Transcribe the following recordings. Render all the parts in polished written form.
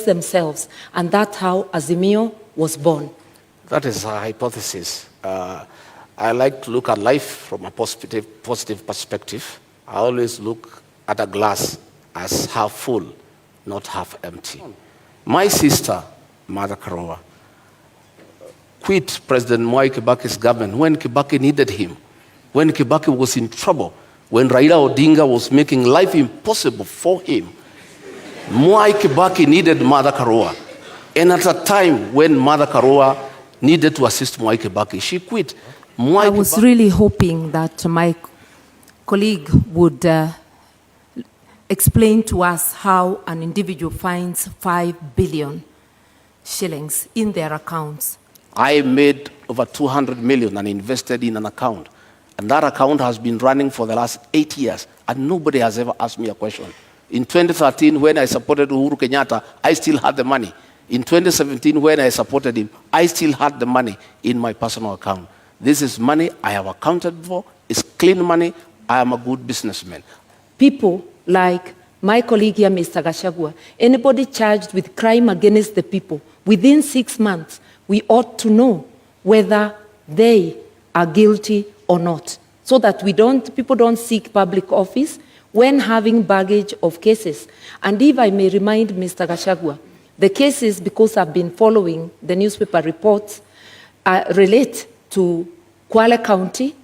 themselves, and that's how Azimio was born. That is a hypothesis. I like to look at life from a positive perspective. I always look at a glass as half full, not half empty. My sister, Mother Karua, quit President Mwai Kibaki's government when Kibaki needed him, when Kibaki was in trouble, when Raila Odinga was making life impossible for him. Mwai Kibaki needed Mother Karua. And at a time when Mother Karua needed to assist Mwai Kibaki, she quit. I was really hoping that my colleague would explain to us how an individual finds 5 billion shillings in their accounts. I made over 200 million and invested in an account. And that account has been running for the last 8 years. And nobody has ever asked me a question. In 2013, when I supported Uhuru Kenyatta, I still had the money. In 2017, when I supported him, I still had the money in my personal account. This is money I have accounted for. It's clean money. I am a good businessman. People like my colleague here, Mr. Gachagua, anybody charged with crime against the people, within 6 months, we ought to know whether they are guilty or not, so that people don't seek public office when having baggage of cases. And if I may remind Mr. Gachagua, the cases, because I've been following the newspaper reports, relate to Kwale County,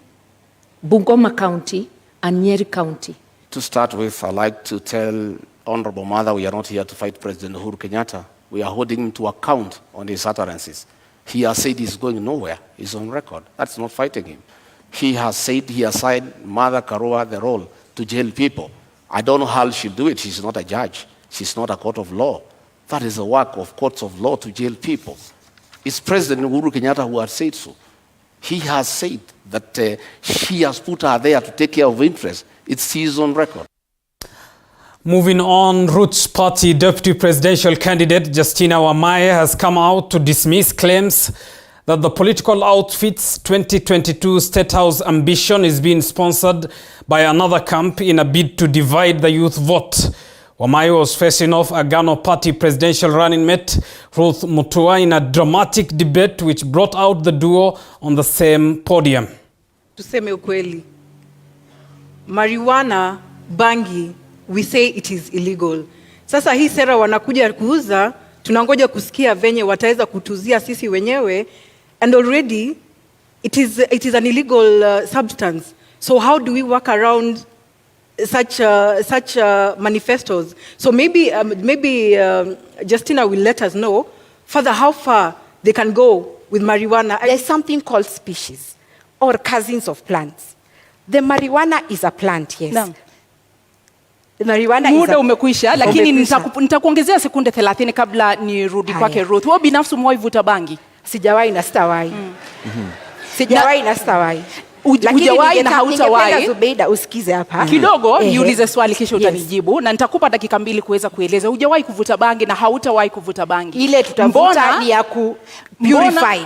Bungoma County, and Nyeri County. To start with, I'd like to tell Honorable Mother we are not here to fight President Uhuru Kenyatta. We are holding him to account on his utterances. He has said he's going nowhere. He's on record. That's not fighting him. He has said he assigned Mother Karua the role to jail people. I don't know how she'll do it. She's not a judge. She's not a court of law. That is the work of courts of law, to jail people. It's President Uhuru Kenyatta who has said so. He has said that she has put her there to take care of interests. It's his own record. Moving on, Roots Party Deputy Presidential Candidate Justina Wamae has come out to dismiss claims that the political outfit's 2022 State House ambition is being sponsored by another camp in a bid to divide the youth vote. Wamae was facing off a Agano Party presidential running mate, Ruth Mutua, in a dramatic debate which brought out the duo on the same podium. Tuseme ukweli, marijuana, bangi, we say it is illegal. Sasa hii sera wanakuja kuuza, tunangoja kusikia venye wataweza kutuzia sisi wenyewe, and already it is an illegal substance. So how do we work around such manifestos? So maybe Justina will let us know further how far they can go with marijuana. There's something called species or cousins of plants. The marijuana is a plant, yes. No. The marijuana muda umekwisha, lakini nitakuongezea sekunde 30 kabla nirudi kwake Ruth. Wewe binafsi umewahi vuta bangi? Sijawahi na sitawahi. Sijawahi na sitawahi. Hujawahi na hautawahi. Zubeida usikize hapa. Kidogo niulize swali kisha utanijibu na nitakupa dakika 2 kuweza kueleza. Hujawahi kuvuta bangi na hautawahi kuvuta bangi. Ile tutavuta ni ya ku purify.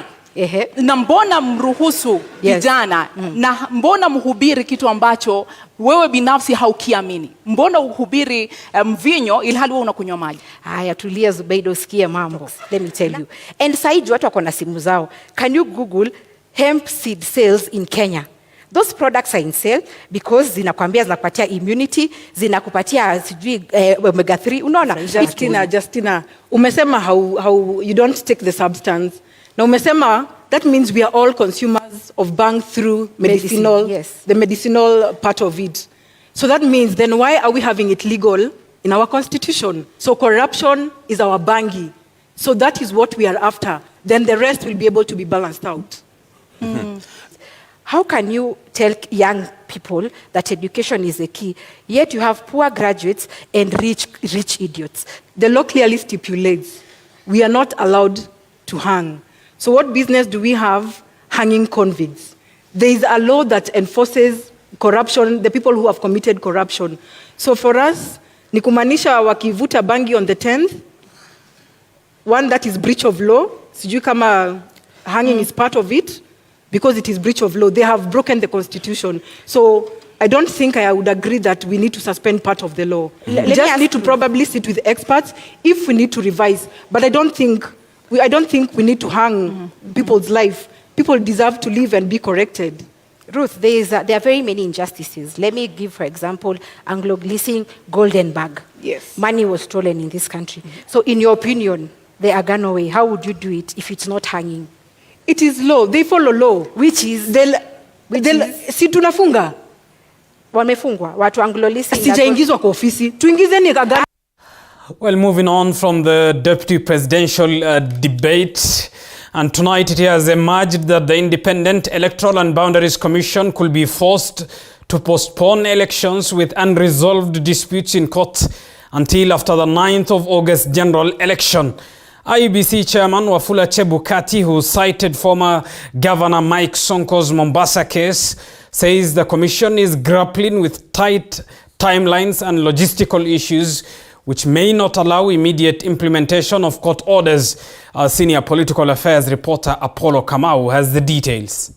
Na mbona mruhusu vijana na mbona mhubiri kitu ambacho wewe binafsi haukiamini? Mbona uhubiri mvinyo ilhali wewe unakunywa maji? Haya, tulia Zubeida usikie mambo. Let me tell you. And saidi watu wako na simu zao. Can you Google hemp seed sales in Kenya? Those products are in sale because zinakwambia zinakupatia immunity, zinakupatia sijui omega 3. Unaona? Justina, umesema how you don't take the substance. Na umesema that means we are all consumers of bang through medicinal, the medicinal part of it. So that means then why are we having it legal in our constitution? So corruption is our bangi. So that is what we are after. Then the rest will be able to be balanced out. How can you tell young people that education is the key, yet you have poor graduates and rich idiots? The law clearly stipulates we are not allowed to hang. So what business do we have hanging convicts? There is a law that enforces corruption, the people who have committed corruption. So for us, ni kumaanisha wakivuta bangi on the 10th, one, that is breach of law. Sijui kama hanging is part of it, because it is breach of law. They have broken the constitution. So I don't think I would agree that we need to suspend part of the law. We just need to probably sit with experts if we need to revise. But I don't think we need to hang people's life. People deserve to live and be corrected. Ruth, there are very many injustices. Let me give, for example, Anglo-Gleason golden bag. Yes. Money was stolen in this country. So in your opinion, the Agano way, how would you do it if it's not hanging? It is law. They follow law. Si tunafunga. Wamefungwa. Watu Anglo-Gleason. Sijaingizwa kwa ofisi. Tuingizeni Agano. Well, moving on from the deputy presidential debate, and tonight it has emerged that the Independent Electoral and Boundaries Commission could be forced to postpone elections with unresolved disputes in court until after the 9th of August general election. IEBC Chairman Wafula Chebukati, who cited former Governor Mike Sonko's Mombasa case, says the commission is grappling with tight timelines and logistical issues which may not allow immediate implementation of court orders. Our senior political affairs reporter Apollo Kamau has the details.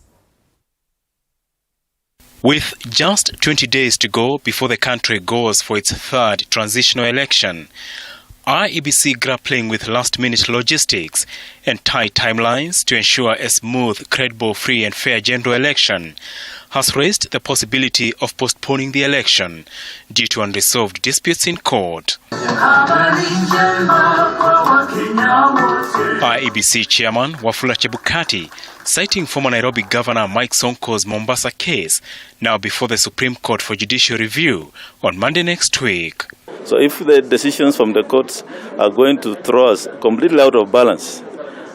With just 20 days to go before the country goes for its third transitional election, IEBC grappling with last-minute logistics and tight timelines to ensure a smooth, credible, free and fair general election has raised the possibility of postponing the election due to unresolved disputes in court. IEBC Chairman Wafula Chebukati, citing former Nairobi Governor Mike Sonko's Mombasa case, now before the Supreme Court for judicial review on Monday next week. So if the decisions from the courts are going to throw us completely out of balance,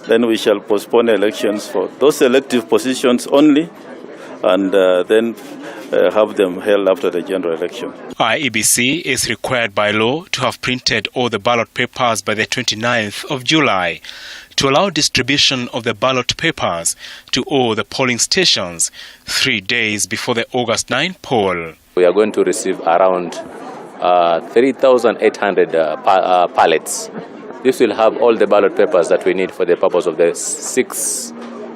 then we shall postpone elections for those elective positions only, and then have them held after the general election. IEBC is required by law to have printed all the ballot papers by the 29th of July to allow distribution of the ballot papers to all the polling stations 3 days before the August 9 poll. We are going to receive around 3,800 pallets. This will have all the ballot papers that we need for the purpose of the 6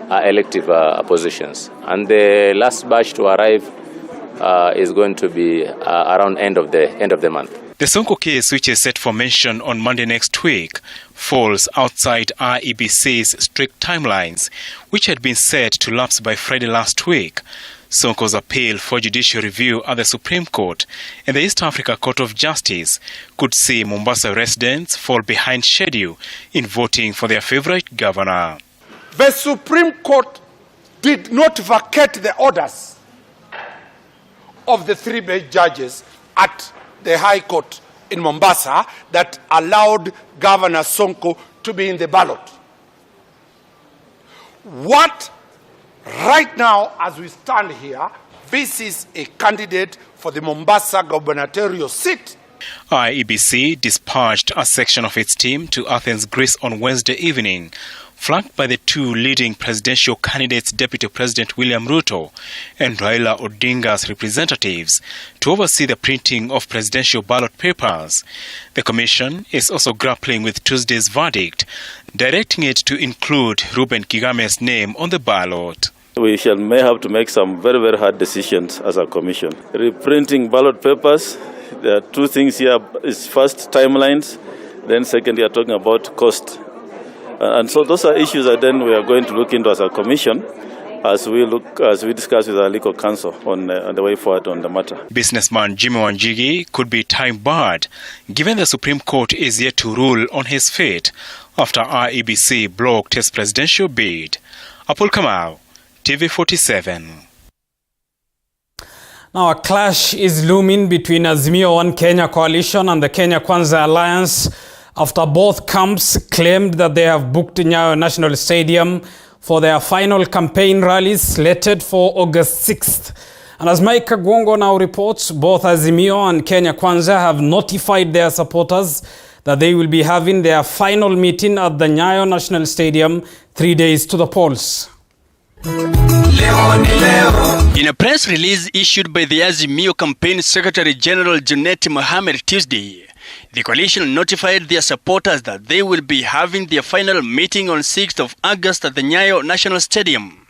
elective positions. And the last batch to arrive is going to be around end of the month. The Sonko case, which is set for mention on Monday next week, falls outside IEBC's strict timelines, which had been set to lapse by Friday last week. Sonko's appeal for judicial review at the Supreme Court and the East Africa Court of Justice could see Mombasa residents fall behind schedule in voting for their favorite governor. The Supreme Court did not vacate the orders of the 3 main judges at the High Court in Mombasa that allowed Governor Sonko to be in the ballot. What right now, as we stand here, this is a candidate for the Mombasa gubernatorial seat. IEBC dispatched a section of its team to Athens, Greece on Wednesday evening, flanked by the 2 leading presidential candidates, Deputy President William Ruto and Raila Odinga's representatives, to oversee the printing of presidential ballot papers. The commission is also grappling with Tuesday's verdict, directing it to include Reuben Kigame's name on the ballot. We may have to make some very, very hard decisions as a commission. Reprinting ballot papers, there are 2 things here. Is first, timelines. Then second, we are talking about cost. And so those are issues that then we are going to look into as a commission as we discuss with our legal counsel on the way forward on the matter. Businessman Jimmy Wanjigi could be time-barred, given the Supreme Court is yet to rule on his fate after IEBC blocked his presidential bid. Apol Kamau, TV47. Now, a clash is looming between Azimio One Kenya coalition and the Kenya Kwanza alliance after both camps claimed that they have booked Nyayo National Stadium for their final campaign rallies slated for August 6th. And as Mike Kagwongo now reports, both Azimio and Kenya Kwanza have notified their supporters that they will be having their final meeting at the Nyayo National Stadium 3 days to the polls. In a press release issued by the Azimio Campaign Secretary General Junet Mohamed Tuesday, the coalition notified their supporters that they will be having their final meeting on 6th of August at the Nyayo National Stadium.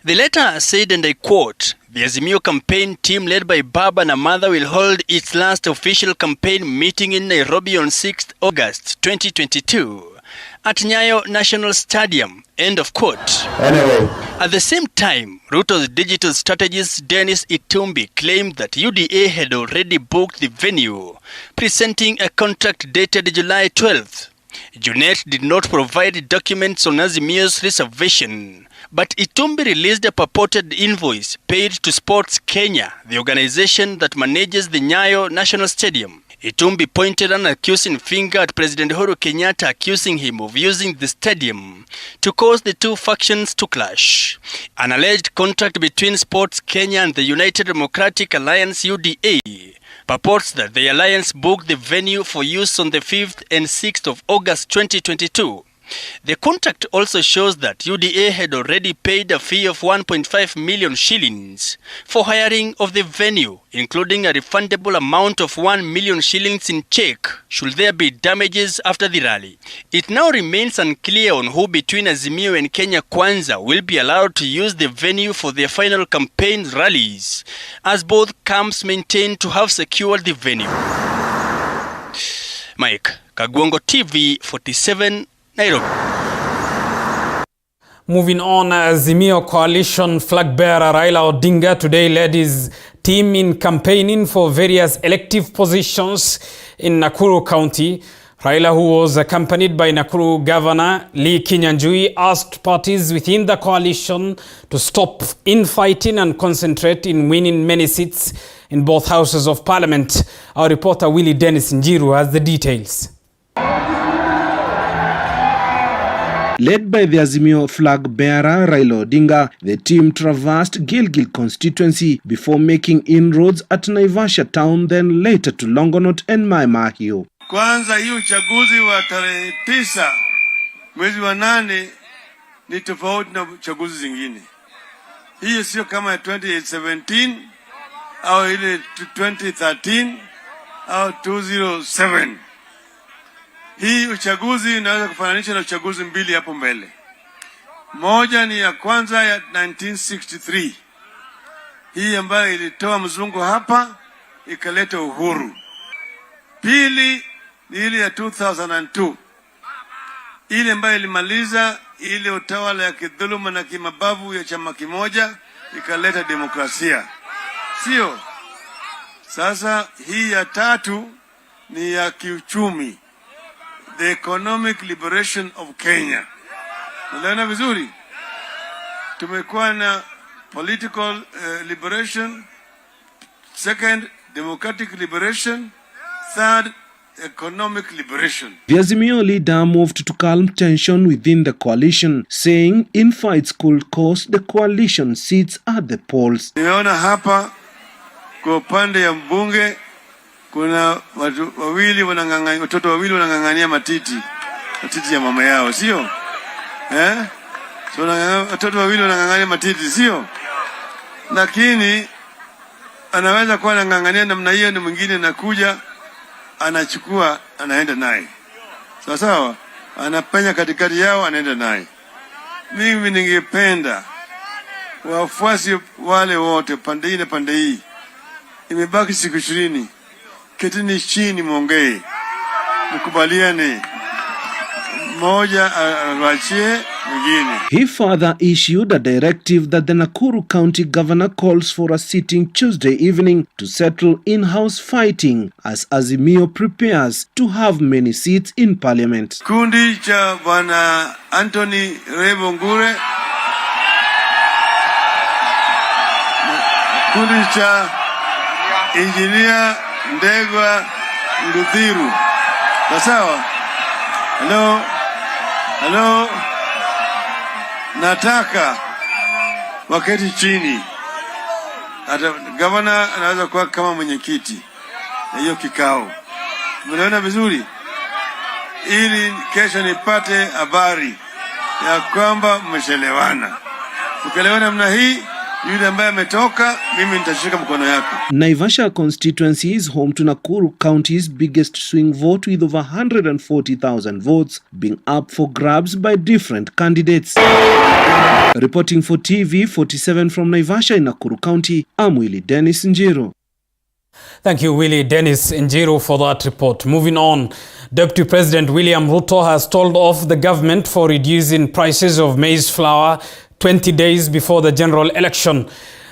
The letter said, and I quote, The Azimio campaign team led by Baba Namadha will hold its last official campaign meeting in Nairobi on 6th August 2022 at Nyayo National Stadium. End of quote. Anyway. At the same time, Ruto's digital strategist Dennis Itumbi claimed that UDA had already booked the venue, presenting a contract dated July 12th. Junet did not provide documents on Azimio's reservation, but Itumbi released a purported invoice paid to Sports Kenya, the organization that manages the Nyayo National Stadium. Itumbi pointed an accusing finger at President Uhuru Kenyatta, accusing him of using the stadium to cause the two factions to clash. An alleged contract between Sports Kenya and the United Democratic Alliance UDA purports that the alliance booked the venue for use on the 5th and 6th of August 2022. The contract also shows that UDA had already paid a fee of 1.5 million shillings for hiring of the venue, including a refundable amount of 1 million shillings in check should there be damages after the rally. It now remains unclear on who between Azimio and Kenya Kwanza will be allowed to use the venue for their final campaign rallies, as both camps maintain to have secured the venue. Mike Kagwongo, TV 47, Nairobi. Moving on, Azimio coalition flag bearer Raila Odinga today led his team in campaigning for various elective positions in Nakuru County. Raila, who was accompanied by Nakuru Governor Lee Kinyanjui, asked parties within the coalition to stop infighting and concentrate in winning many seats in both houses of parliament. Our reporter Willie Dennis Njiru has the details. Led by the Azimio flag bearer Raila Odinga, the team traversed Gilgil constituency before making inroads at Naivasha town, then later to Longonot and Mai. Kwanza hii uchaguzi wa tarehe 9 mwezi wa 8 ni tofauti na uchaguzi zingine. Hii sio kama 2017 au ile 2013 au 2007. Hii uchaguzi inaweza kufananisha na uchaguzi mbili hapo mbele. Moja ni ya kwanza ya 1963. Hii ambayo ilitoa mzungu hapa ikaleta uhuru. Pili ni ile ya 2002. Ile ambayo ilimaliza ile utawala ya kidhuluma na kimabavu ya chama kimoja ikaleta demokrasia. Sio? Sasa hii ya tatu ni ya kiuchumi. The economic liberation of Kenya. Unaona vizuri? Tumekuwa na political liberation, second democratic liberation, third economic liberation. The Azimio leader moved to calm tension within the coalition, saying infights could cost the coalition seats at the polls. Nimeona hapa kwa upande ya mbunge kuna watu wawili wanangangania, watoto wawili wanangangania matiti ya mama yao, sio? So watoto wawili wanangangania matiti, sio? Lakini anaweza kuwa anangangania namna hiyo, na mwingine anakuja anachukua anaenda naye. Sawa sawa? Anapenya katikati yao anaenda naye. Mimi ningependa wafuasi wale wote pande hii na pande hii, imebaki siku 20, ketini chini muongee, mkubaliane, moja awachie mwingine. He further issued a directive that the Nakuru County Governor calls for a sitting Tuesday evening to settle in-house fighting as Azimio prepares to have many seats in parliament. Kundi cha Bwana Anthony Rebo Ngure, kundi cha Engineer Ndegwa Nduthiru. Sawa? Hello. Nataka waketi chini. Hata governor anaweza kuwa kama mwenyekiti na hiyo kikao. Mnaona vizuri? Ili kesho nipate habari ya kwamba mmechelewana. Ukielewana namna hii, Yule ambaye ametoka, mimi nitashika mkono yako. Naivasha constituency is home to Nakuru County's biggest swing vote, with over 140,000 votes being up for grabs by different candidates. Reporting for TV47 from Naivasha in Nakuru County, I'm Willie Dennis Njiro. Thank you, Willie Dennis Njiro, for that report. Moving on, Deputy President William Ruto has told off the government for reducing prices of maize flour 20 days before the general election.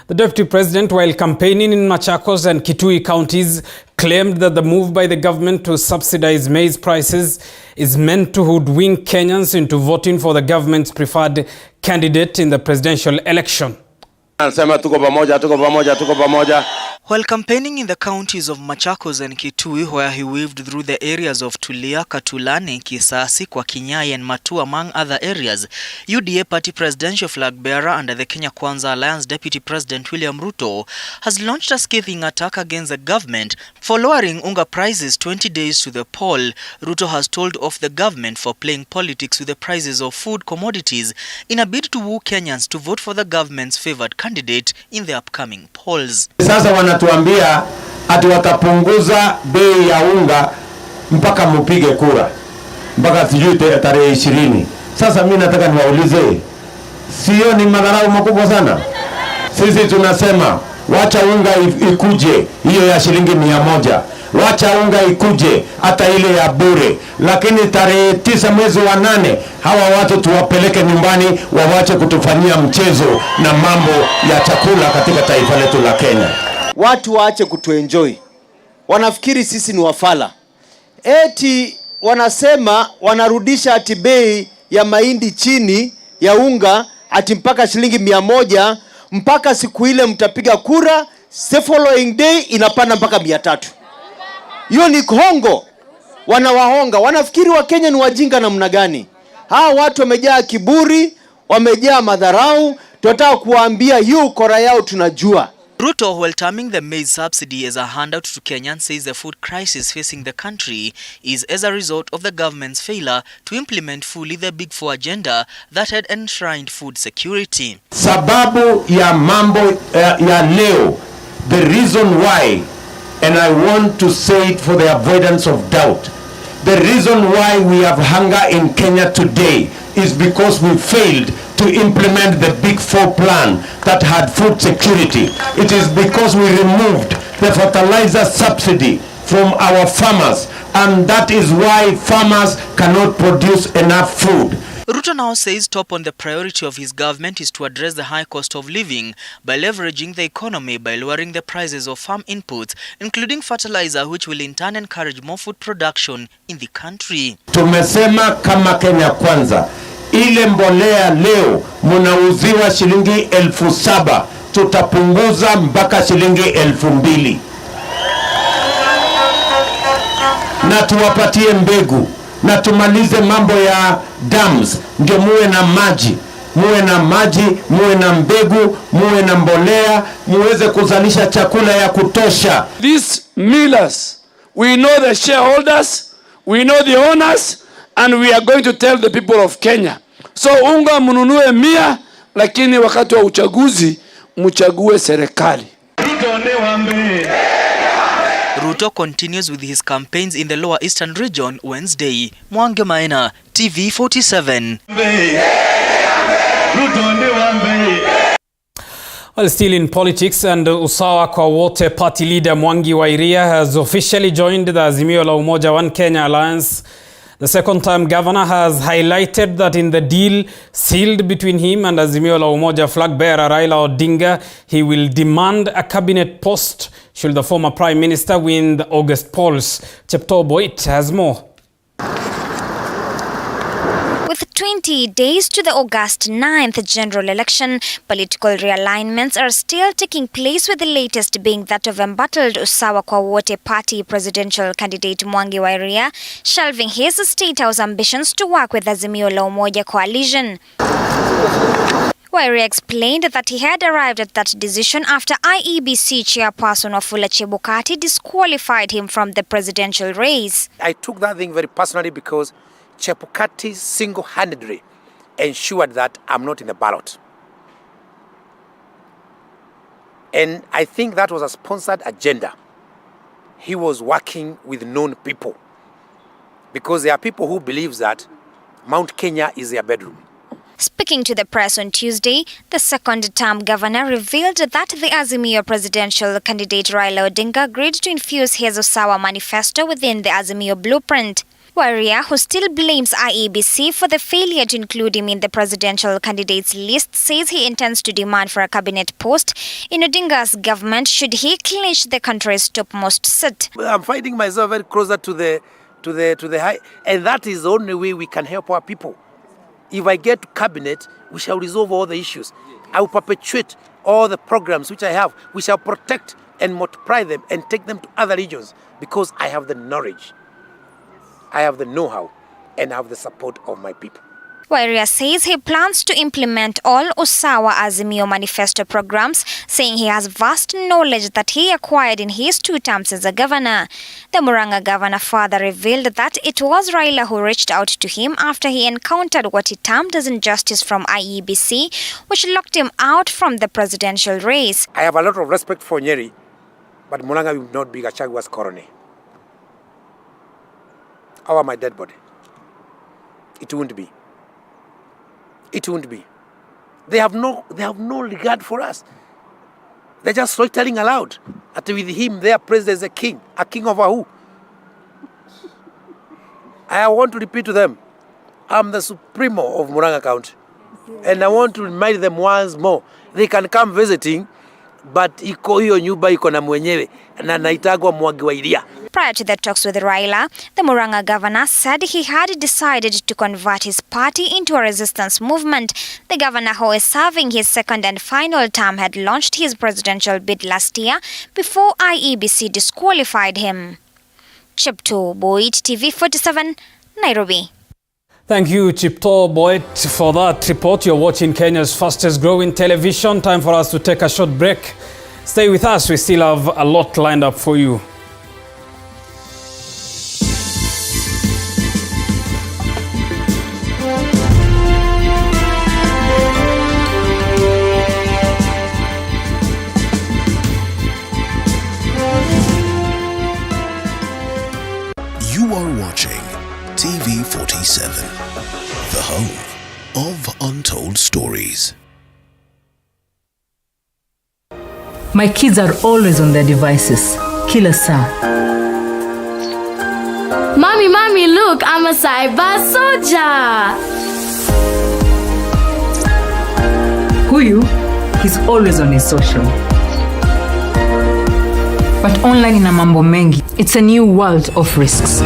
The Deputy President, while campaigning in Machakos and Kitui counties, claimed that the move by the government to subsidize maize prices is meant to hoodwink Kenyans into voting for the government's preferred candidate in the presidential election. While campaigning in the counties of Machakos and Kitui, where he weaved through the areas of Tulia, Katulani, Kisasi, Kwakinyai and Mutua, among other areas, UDA party presidential flag bearer under the Kenya Kwanza Alliance Deputy President William Ruto has launched a scathing attack against the government for lowering unga prices 20 days to the poll. Ruto has told off the government for playing politics with the prices of food commodities in a bid to woo Kenyans to vote for the government's favored candidate in the upcoming polls. Sasa wanatuambia ati watapunguza bei ya unga mpaka mpige kura, mpaka sijui tarehe 20. Sasa mimi nataka niwaulize, sio ni madharau makubwa sana? Sisi tunasema wacha unga ikuje hiyo ya shilingi 100, wacha unga ikuje hata ile ya bure, lakini tarehe 9 mwezi wa 8 hawa watu tuwapeleke nyumbani, wawache kutufanyia mchezo na mambo ya chakula katika taifa letu la Kenya. Watu waache kutuenjoy. Wanafikiri sisi ni wafala. Eti wanasema wanarudisha ati bei ya mahindi chini ya unga ati mpaka shilingi 100, mpaka siku ile mtapiga kura, the following day inapanda mpaka 300. Hiyo ni hongo. Wanawahonga. Wanafikiri wa Kenya ni wajinga namna gani? Hawa watu wamejaa kiburi, wamejaa madharau. Tunataka kuambia hiyo kora yao tunajua. Ruto, while terming the maize subsidy as a handout to Kenyans, says the food crisis facing the country is as a result of the government's failure to implement fully the Big Four agenda that had enshrined food security. Sababu ya mambo ya leo, the reason why, and I want to say it for the avoidance of doubt, the reason why we have hunger in Kenya today is because we failed to implement the Big Four plan that had food security. It is because we removed the fertilizer subsidy from our farmers, and that is why farmers cannot produce enough food. Ruto now says top on the priority of his government is to address the high cost of living by leveraging the economy by lowering the prices of farm inputs, including fertilizer, which will in turn encourage more food production in the country. Tumesema kama Kenya Kwanza, ile mbolea leo munauziwa shilingi 7,000, tutapunguza mpaka shilingi 2,000. Na tuwapatie mbegu, na tumalize mambo ya dams, ndio muwe na maji. Muwe na maji, muwe na mbegu, muwe na mbolea, muweze kuzalisha chakula ya kutosha. These millers, we know the shareholders, we know the owners, and we are going to tell the people of Kenya. So unga mununue 100, lakini wakati wa uchaguzi mchague serikali. Ruto continues with his campaigns in the lower eastern region Wednesday. Mawanga, TV47. Well, still in politics, and Usawa kwa Wote party leader Wa Iria has officially joined the Azimio la Umoja One Kenya Alliance. The second-time governor has highlighted that in the deal sealed between him and Azimio la Umoja flag bearer Raila Odinga, he will demand a cabinet post should the former prime minister win the August polls. Chepto Boit has more. With 20 days to the August 9th general election, political realignments are still taking place, with the latest being that of embattled Usawa kwa Wote party presidential candidate Wa Iria shelving his state house ambitions to work with Azimio la Umoja coalition. Wa Iria explained that he had arrived at that decision after IEBC chairperson Wafula Chebukati disqualified him from the presidential race. I took that thing very personally because Chebukati single-handedly ensured that I'm not in the ballot. And I think that was a sponsored agenda. He was working with known people. Because there are people who believe that Mount Kenya is their bedroom. Speaking to the press on Tuesday, the second-term governor revealed that the Azimio presidential candidate Raila Odinga agreed to infuse his Usawa manifesto within the Azimio blueprint. Wa Iria, who still blames IEBC for the failure to include him in the presidential candidates list, says he intends to demand for a cabinet post in Odinga's government should he clinch the country's topmost seat. I'm finding myself very closer to the high, and that is the only way we can help our people. If I get to cabinet, we shall resolve all the issues. I will perpetuate all the programs which I have. We shall protect and multiply them and take them to other regions because I have the knowledge, I have the know-how, and I have the support of my people. Wa Iria says he plans to implement all Usawa Azimio manifesto programs, saying he has vast knowledge that he acquired in his 2 terms as a governor. The Mawanga governor further revealed that it was Raila who reached out to him after he encountered what he termed as injustice from IEBC, which locked him out from the presidential race. I have a lot of respect for Nyali, but Mawanga will not be Gachagua's coroner. Or my dead body. It won't be. It won't be. They have no regard for us. They're just loitering aloud. That with him, their president is a king of who? I want to repeat to them, I'm the supremo of Mawanga County. And I want to remind them once more, they can come visiting, but iko hiyo nyumba iko na mwenyewe na naitagwa Wa Iria. Prior to the talks with Raila, the Mawanga governor said he had decided to convert his party into a resistance movement. The governor, who is serving his second and final term, had launched his presidential bid last year before IEBC disqualified him. Chipto Boyd, TV47, Nairobi. Thank you, Chipto Boyd, for that report. You're watching Kenya's fastest growing television. Time for us to take a short break. Stay with us. We still have a lot lined up for you. You are watching TV47, the home of untold stories. My kids are always on their devices. Kila saa. Mommy, look, I'm a cyber soldier. Huyu, he's always on his social. But online ina mambo mengi. It's a new world of risks.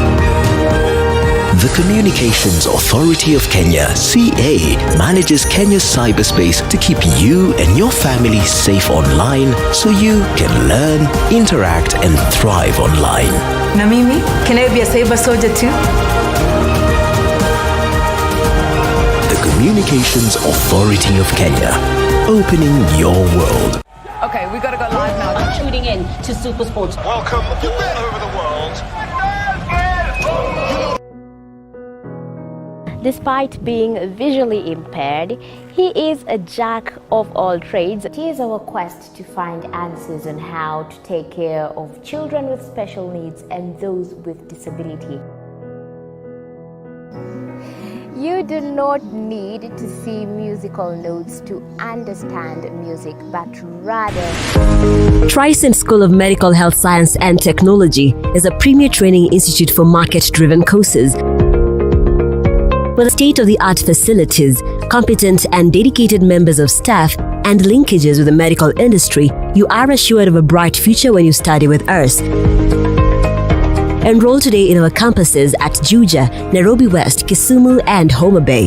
The Communications Authority of Kenya, CA, manages Kenya's cyberspace to keep you and your family safe online so you can learn, interact, and thrive online. Na mimi, can I be a cyber soldier too? The Communications Authority of Kenya, opening your world. Okay, we gotta go live now. You're tuning in to Super Sports. Welcome all over the world. Despite being visually impaired, he is a jack of all trades. It is our quest to find answers on how to take care of children with special needs and those with disability. You do not need to see musical notes to understand music, but rather... Trisem School of Medical Health Science and Technology is a premier training institute for market-driven courses. With state-of-the-art facilities, competent and dedicated members of staff, and linkages with the medical industry, you are assured of a bright future when you study with us. Enroll today in our campuses at Juja, Nairobi West, Kisumu, and Homa Bay.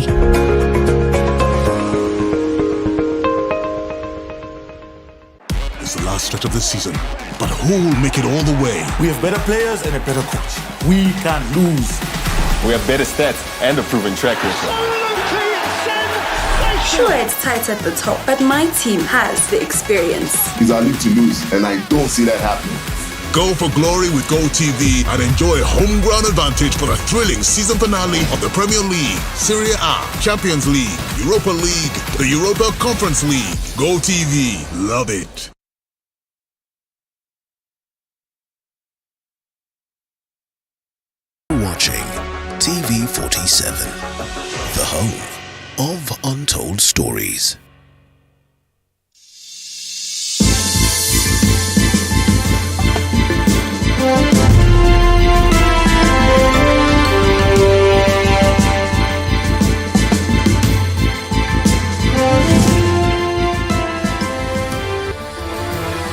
It's the last stretch of the season, but who will make it all the way? We have better players and a better coach. We can lose. We have better stats and a proven track record. Sure, it's tight at the top, but my team has the experience. It's our league to lose, and I don't see that happening. Go for glory with GoTV and enjoy home ground advantage for the thrilling season finale of the Premier League, Serie A, Champions League, Europa League, the Europa Conference League. GoTV, love it. TV47, the home of untold stories.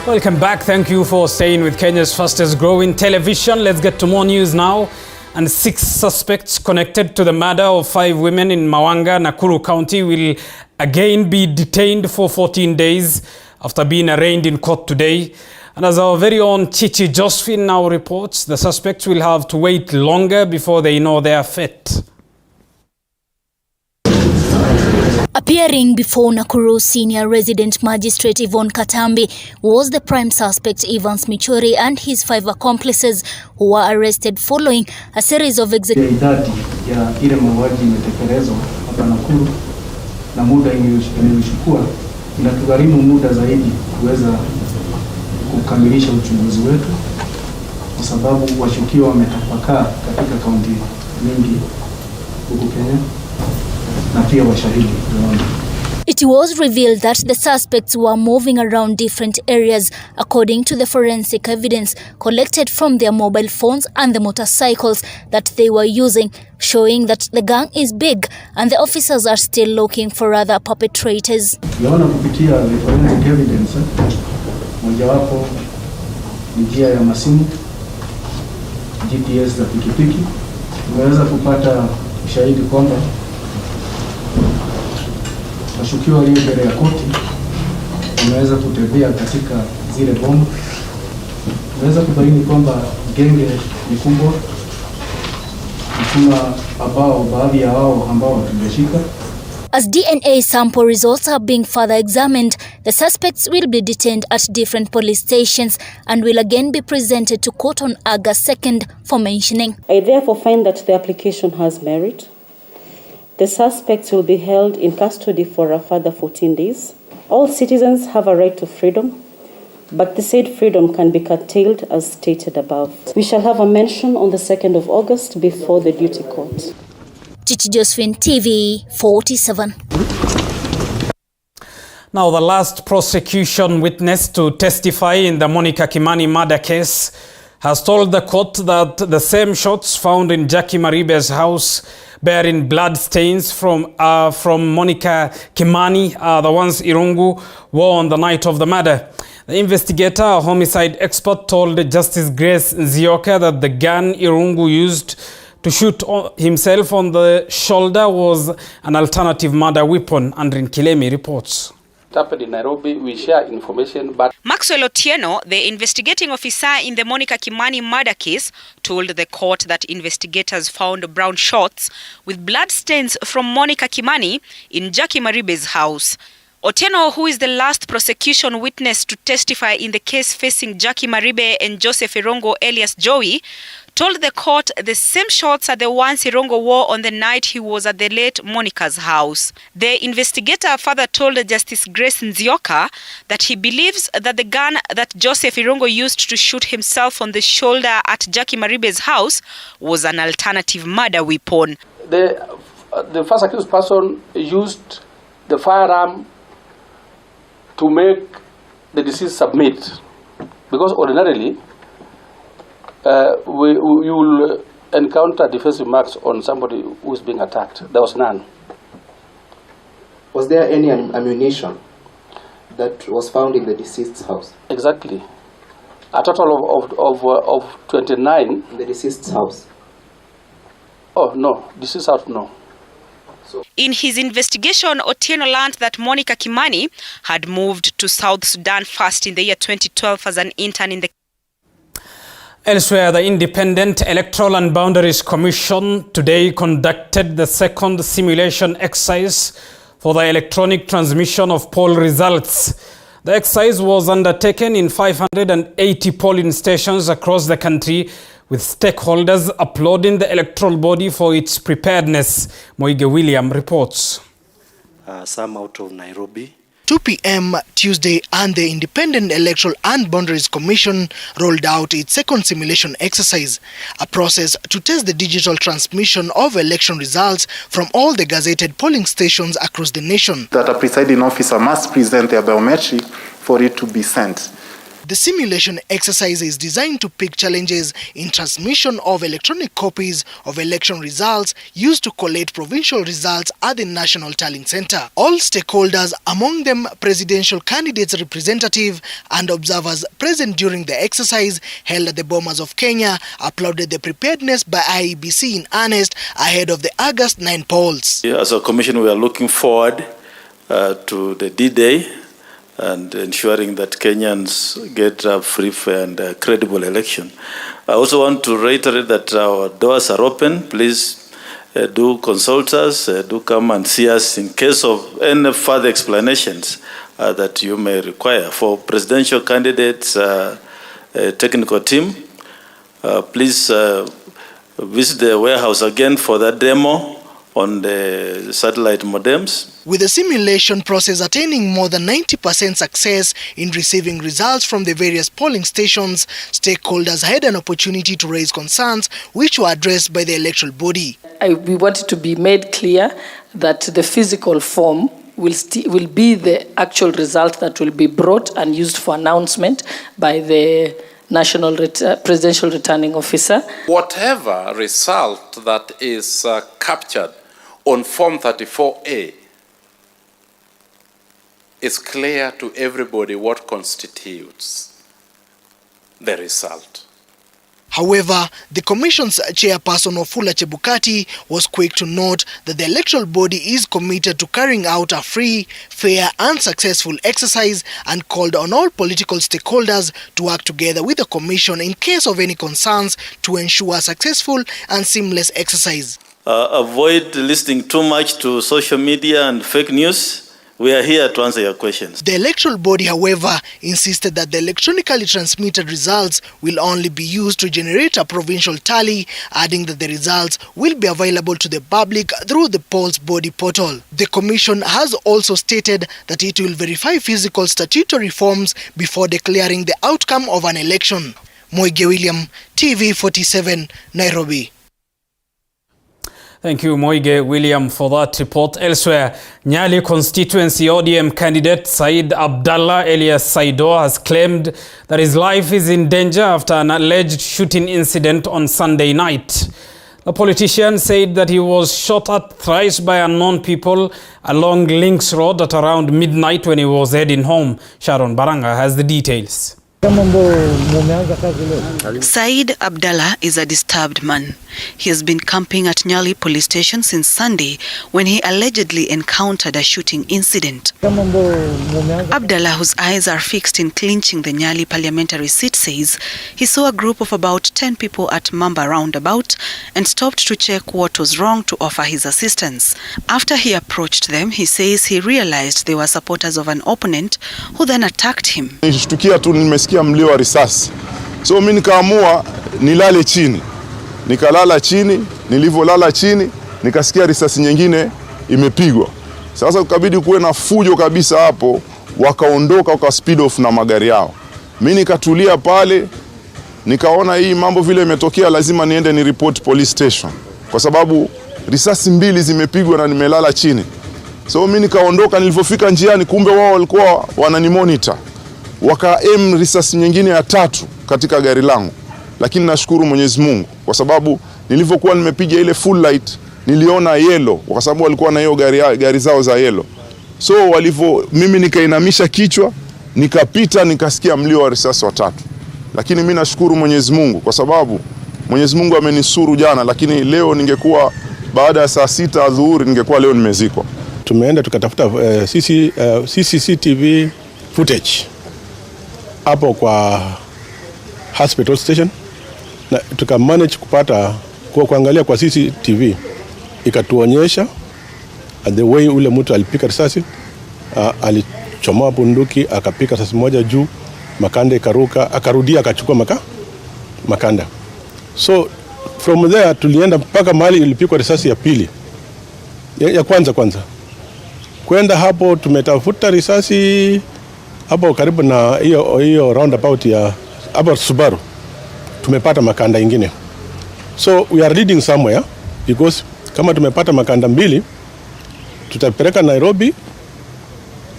Welcome back. Thank you for staying with Kenya's fastest growing television. Let's get to more news now. And 6 suspects connected to the murder of 5 women in Mawanga, Nakuru County will again be detained for 14 days after being arraigned in court today. And as our very own Chichi Josephine now reports, the suspects will have to wait longer before they know their fate. Appearing before Nakuru Senior Resident Magistrate Yvonne Katambi was the prime suspect Evans Michori and his 5 accomplices who were arrested following a series of idadi ya ile mauaji imetekelezwa hapa Nakuru na muda iliyochukua inatugharimu muda zaidi kuweza kukamilisha uchunguzi wetu kwa sababu washukiwa wametapakaa katika kaunti nyingi huko Kenya. It was revealed that the suspects were moving around different areas according to the forensic evidence collected from their mobile phones and the motorcycles that they were using, showing that the gang is big and the officers are still looking for other perpetrators. Tunaona kupitia the forensic evidence, mojawapo ni njia ya masimu, GPS za pikipiki. Tumeweza kupata ushahidi kwamba washukiwa walio mbele ya koti wameweza kutembea katika zile bomba. Tunaweza kubaini kwamba genge ni kubwa. Kuna baadhi ya hao ambao tumeshika. As DNA sample results are being further examined, the suspects will be detained at different police stations and will again be presented to court on August 2nd for mentioning. I therefore find that the application has merit. The suspects will be held in custody for a further 14 days. All citizens have a right to freedom, but the said freedom can be curtailed as stated above. We shall have a mention on the 2nd of August before the duty court. Chichi Josephine, TV47. Now, the last prosecution witness to testify in the Monicah Kimani murder case has told the court that the same shots found in Jackie Maribe's house bearing blood stains from Monicah Kimani are the ones Irungu wore on the night of the murder. The investigator, a homicide expert, told Justice Grace Nzioka that the gun Irungu used to shoot himself on the shoulder was an alternative murder weapon. Andrin Kilemi reports. Happened in Nairobi, we share information, but Maxwell Otieno, the investigating officer in the Monicah Kimani murder case, told the court that investigators found brown shots with blood stains from Monicah Kimani in Jackie Maribe's house. Otieno, who is the last prosecution witness to testify in the case facing Jackie Maribe and Joseph Irongo alias Joey, told the court the same shots are the ones Irongo wore on the night he was at the late Monicah's house. The investigator further told Justice Grace Nzioka that he believes that the gun that Joseph Irongo used to shoot himself on the shoulder at Jackie Maribe's house was an alternative murder weapon. The first accused person used the firearm to make the deceased submit, because ordinarily you will encounter defensive marks on somebody who is being attacked. There was none. Was there any ammunition that was found in the deceased's house? Exactly. A total of 29. In the deceased's house? Oh, no. Deceased's house, no. In his investigation, Otieno learned that Monicah Kimani had moved to South Sudan first in the year 2012 as an intern in the... Elsewhere, the Independent Electoral and Boundaries Commission today conducted the second simulation exercise for the electronic transmission of poll results. The exercise was undertaken in 580 polling stations across the country, with stakeholders applauding the electoral body for its preparedness. Moige William reports. Some out of Nairobi. 2 p.m. Tuesday, and the Independent Electoral and Boundaries Commission rolled out its second simulation exercise, a process to test the digital transmission of election results from all the gazetted polling stations across the nation. That a presiding officer must present their biometric for it to be sent. The simulation exercise is designed to pick challenges in transmission of electronic copies of election results used to collate provincial results at the National Tallying Center. All stakeholders, among them presidential candidates' representative and observers present during the exercise held at the Bomas of Kenya, applauded the preparedness by IEBC in earnest ahead of the August 9 polls. As a commission, we are looking forward to the D-Day and ensuring that Kenyans get a free, fair and credible election. I also want to reiterate that our doors are open. Please do consult us, do come and see us in case of any further explanations that you may require. For presidential candidates, technical team, please visit the warehouse again for that demo on the satellite modems. With the simulation process attaining more than 90% success in receiving results from the various polling stations, stakeholders had an opportunity to raise concerns which were addressed by the electoral body. We want it to be made clear that the physical form will be the actual result that will be brought and used for announcement by the National Presidential Returning Officer. Whatever result that is captured on Form 34A is clear to everybody what constitutes the result. However, the Commission's chairperson Wafula Chebukati was quick to note that the electoral body is committed to carrying out a free, fair and successful exercise and called on all political stakeholders to work together with the Commission in case of any concerns to ensure a successful and seamless exercise. Avoid listening too much to social media and fake news. We are here to answer your questions. The electoral body, however, insisted that the electronically transmitted results will only be used to generate a provincial tally, adding that the results will be available to the public through the polls body portal. The Commission has also stated that it will verify physical statutory forms before declaring the outcome of an election. Moige William, TV47, Nairobi. Thank you, Moige William, for that report. Elsewhere, Nyali constituency ODM candidate Said Abdallah alias Saido has claimed that his life is in danger after an alleged shooting incident on Sunday night. The politician said that he was shot at thrice by unknown people along Links Road at around midnight when he was heading home. Sharon Baranga has the details. Said Abdallah is a disturbed man. He has been camping at Nyali police station since Sunday when he allegedly encountered a shooting incident. Abdallah, whose eyes are fixed in clinching the Nyali parliamentary seat, says he saw a group of about 10 people at Mamba roundabout and stopped to check what was wrong to offer his assistance. After he approached them, he says he realized they were supporters of an opponent who then attacked him. Mlio wa risasi. So mimi nikaamua nilale chini. Nikalala chini, nilivyolala chini, nikasikia risasi nyingine imepigwa. Sasa ukabidi kuwe na fujo kabisa hapo, wakaondoka waka speed off na magari yao. Mimi nikatulia pale, nikaona hii mambo vile imetokea lazima niende ni report police station. Kwa sababu risasi mbili zimepigwa na nimelala chini. So mimi nikaondoka, nilipofika njiani kumbe wao walikuwa wananimonitor. Waka-aim risasi nyingine ya 3 katika gari langu. Lakini nashukuru Mwenyezi Mungu kwa sababu nilivyokuwa nimepiga ile full light niliona yellow kwa sababu walikuwa na hiyo gari zao za yellow. So mimi nikainamisha kichwa, nikapita, nikasikia mlio wa risasi wa 3. Lakini mimi nashukuru Mwenyezi Mungu kwa sababu Mwenyezi Mungu amenisuru jana, lakini leo ningekuwa baada ya saa 6 adhuhuri ningekuwa leo nimezikwa. Tumeenda tukatafuta CCTV footage hapo kwa hospital station na tukamanage kupata kuangalia kwa CCTV, ikatuonyesha the way ule mtu alipika risasi, alichomoa bunduki akapika risasi moja juu, makanda ikaruka, akarudia akachukua makanda. So from there tulienda mpaka mahali ilipikwa risasi ya pili, ya kwanza Kwenda hapo tumetafuta risasi hapo karibu na hiyo roundabout ya hapo Subaru. Tumepata makanda ingine. So we are leading somewhere because kama tumepata makanda 2 tutapeleka Nairobi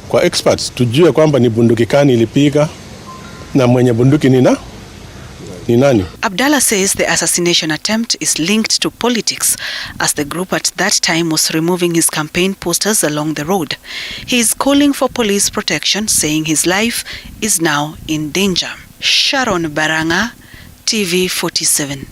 kwa experts tujue kwamba ni bunduki kani ilipiga na mwenye bunduki ni nani. Abdallah says the assassination attempt is linked to politics, as the group at that time was removing his campaign posters along the road. He is calling for police protection, saying his life is now in danger. Sharon Baranga, TV 47.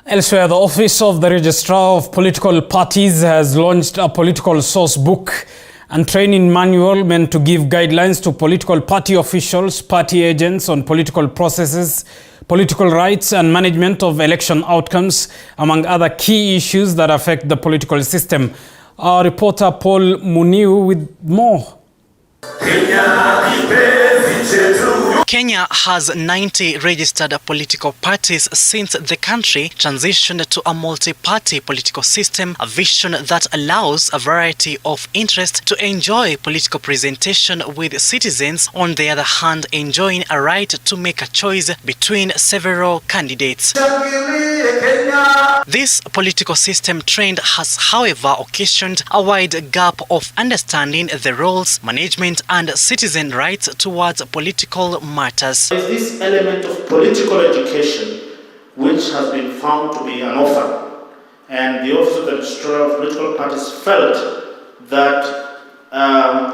Elsewhere, the Office of the Registrar of Political Parties has launched a political source book and training manual meant to give guidelines to political party officials, party agents on political processes, political rights and management of election outcomes, among other key issues that affect the political system. Our reporter Paul Muniu with more. Kenya has 90 registered political parties since the country transitioned to a multi-party political system, a vision that allows a variety of interests to enjoy political presentation, with citizens, on the other hand, enjoying a right to make a choice between several candidates. This political system trend has, however, occasioned a wide gap of understanding the roles, management and citizen rights towards political matters. There is this element of political education which has been found to be an orphan, and the Office of the Registrar of Political Parties felt that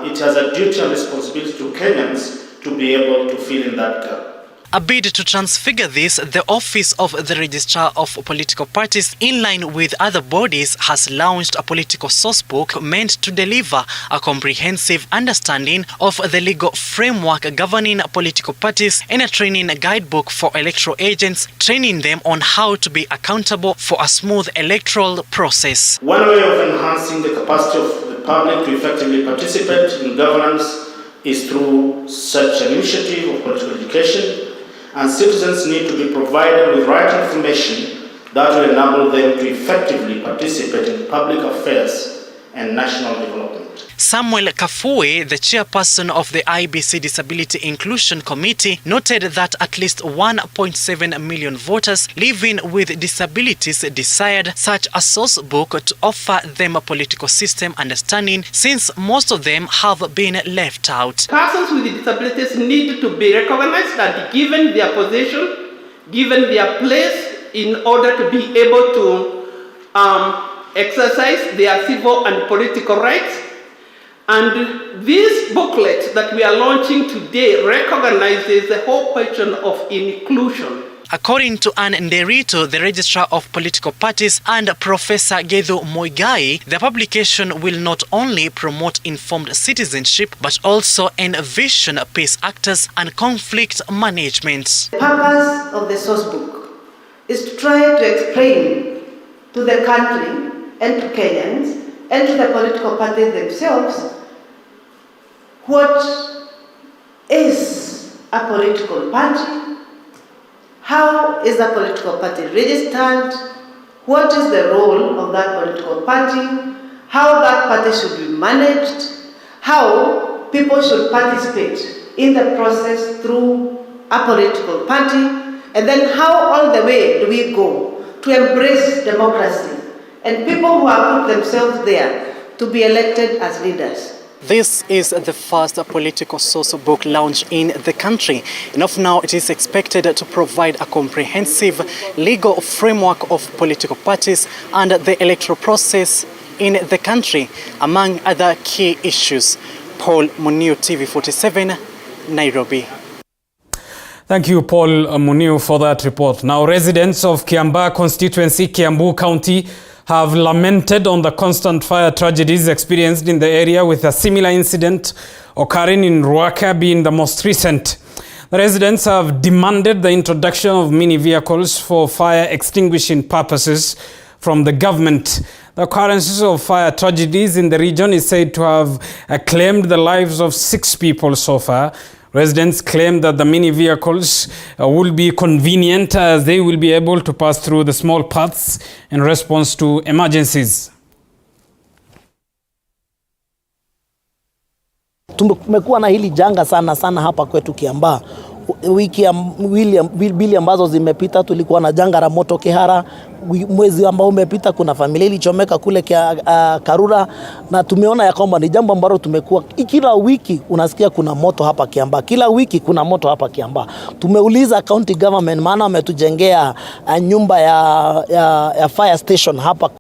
it has a duty and responsibility to Kenyans to be able to fill in that gap. A bid to transfigure this, the Office of the Registrar of Political Parties, in line with other bodies, has launched a political source book meant to deliver a comprehensive understanding of the legal framework governing political parties, and a training guidebook for electoral agents, training them on how to be accountable for a smooth electoral process. One way of enhancing the capacity of the public to effectively participate in governance is through such an initiative of political education, and citizens need to be provided with right information that will enable them to effectively participate in public affairs and national development. Samuel Kafue, the chairperson of the IEBC Disability Inclusion Committee, noted that at least 1.7 million voters living with disabilities desired such a source book to offer them a political system understanding, since most of them have been left out. Persons with disabilities need to be recognized and given their position, given their place, in order to be able to exercise their civil and political rights. And this booklet that we are launching today recognizes the whole question of inclusion. According to Anne Nderito, the Registrar of Political Parties, and Professor Gedhu Moigai, the publication will not only promote informed citizenship, but also envision peace actors and conflict management. The purpose of the source book is to try to explain to the country and to Kenyans and to the political parties themselves what is a political party, how is a political party registered, what is the role of that political party, how that party should be managed, how people should participate in the process through a political party, and then how all the way do we go to embrace democracy and people who have put themselves there to be elected as leaders. This is the first political source book launch in the country. And of now, it is expected to provide a comprehensive legal framework of political parties and the electoral process in the country, among other key issues. Paul Muniu, TV 47, Nairobi. Thank you, Paul Muniu, for that report. Now, residents of Kiambaa constituency, Kiambu County, have lamented on the constant fire tragedies experienced in the area, with a similar incident occurring in Ruaka being the most recent. The residents have demanded the introduction of mini vehicles for fire extinguishing purposes from the government. The occurrences of fire tragedies in the region is said to have claimed the lives of 6 people so far. Residents claim that the mini vehicles will be convenient, as they will be able to pass through the small paths in response to emergencies. Tumekuwa na hili janga sana hapa kwetu Kiambaa. Wiki mbili ambazo zimepita tulikuwa na janga la moto Kihara. Mwezi ambao umepita kuna familia ilichomeka kule Karura, na tumeona ya kwamba ni jambo ambalo tumekuwa kila wiki unasikia kuna moto hapa Kiambaa. Kila wiki kuna moto hapa Kiambaa. Tumeuliza county government, maana wametujengea nyumba ya fire station hapa